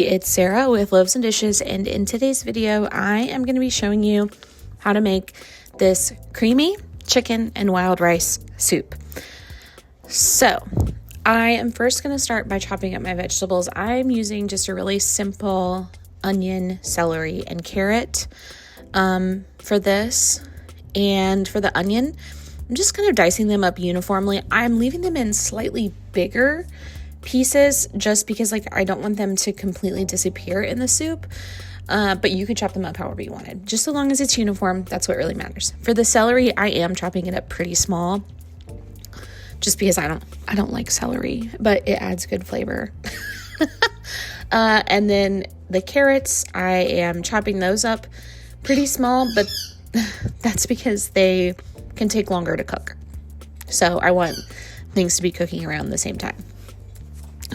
It's Sarah with Loaves and Dishes, and in today's video, I am going to be showing you how to make this creamy chicken and wild rice soup. So, I am first going to start by chopping up my vegetables. I'm using just a really simple onion, celery, and carrot for this. And for the onion, I'm just kind of dicing them up uniformly. I'm leaving them in slightly bigger pieces just because I don't want them to completely disappear in the soup, but you could chop them up however you wanted. Just so long as it's uniform, that's what really matters. For the celery, I am chopping it up pretty small just because I don't like celery, but it adds good flavor. And then the carrots, I am chopping those up pretty small, but that's because they can take longer to cook. So I want things to be cooking around the same time.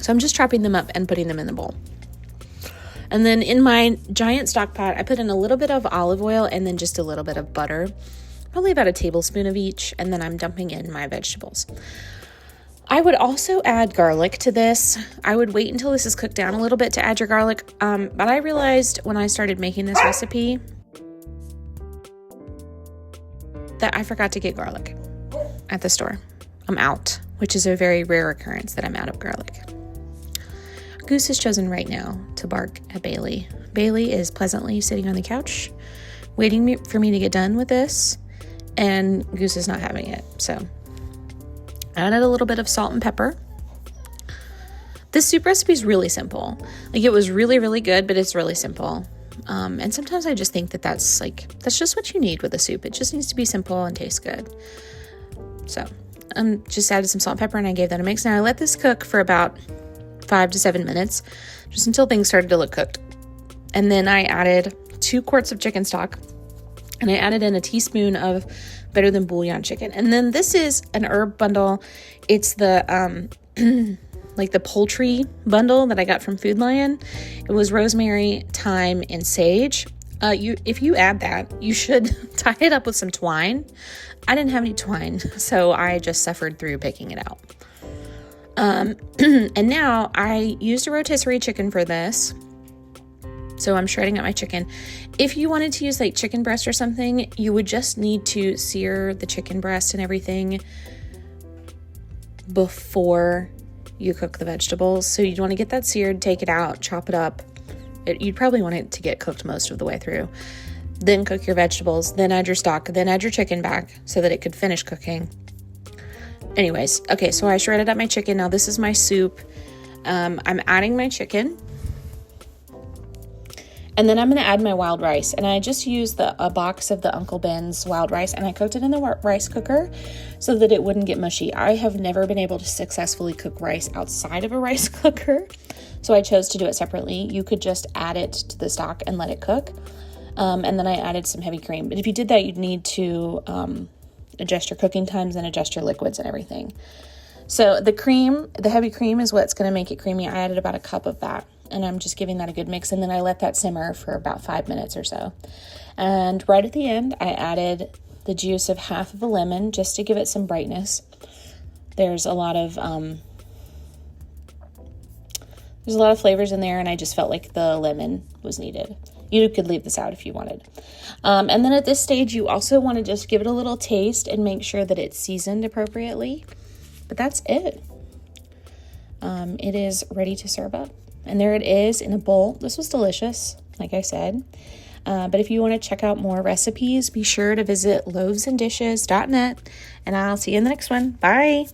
So I'm just chopping them up and putting them in the bowl. And then in my giant stock pot, I put in a little bit of olive oil and then just a little bit of butter, probably about a tablespoon of each, and then I'm dumping in my vegetables. I would also add garlic to this. I would wait until this is cooked down a little bit to add your garlic, but I realized when I started making this recipe that I forgot to get garlic at the store. I'm out, which is a very rare occurrence that I'm out of garlic. Goose has chosen right now to bark at Bailey. Bailey is pleasantly sitting on the couch, waiting for me to get done with this, and Goose is not having it. So I added a little bit of salt and pepper. This soup recipe is really simple. It was really, really good, but it's really simple. And sometimes I just think that's just what you need with a soup. It just needs to be simple and taste good. So just added some salt and pepper, and I gave that a mix. Now I let this cook for about 5 to 7 minutes, just until things started to look cooked. And then I added 2 quarts of chicken stock, and I added in a teaspoon of Better Than Bouillon Chicken. And then this is an herb bundle. It's the the poultry bundle that I got from Food Lion. It was rosemary, thyme, and sage. If you add that, you should tie it up with some twine. I didn't have any twine, so I just suffered through picking it out. And now I used a rotisserie chicken for this. So I'm shredding up my chicken. If you wanted to use chicken breast or something, you would just need to sear the chicken breast and everything before you cook the vegetables. So you'd want to get that seared, take it out, chop it up. You'd probably want it to get cooked most of the way through. Then cook your vegetables, then add your stock, then add your chicken back so that it could finish cooking. Anyways, okay, so I shredded up my chicken. Now this is my soup. I'm adding my chicken. And then I'm going to add my wild rice. And I just used a box of the Uncle Ben's wild rice, and I cooked it in the rice cooker so that it wouldn't get mushy. I have never been able to successfully cook rice outside of a rice cooker, so I chose to do it separately. You could just add it to the stock and let it cook. And then I added some heavy cream. But if you did that, you'd need to adjust your cooking times and adjust your liquids and everything. So the heavy cream is what's going to make it creamy. I added about a cup of that, and I'm just giving that a good mix. And then I let that simmer for about 5 minutes or so. And right at the end, I added the juice of half of a lemon just to give it some brightness. There's a lot of flavors in there, and I just felt like the lemon was needed. You could leave this out if you wanted. And then at this stage, you also want to just give it a little taste and make sure that it's seasoned appropriately. But that's it. It is ready to serve up. And there it is in a bowl. This was delicious, like I said. But if you want to check out more recipes, be sure to visit loavesanddishes.net. And I'll see you in the next one. Bye.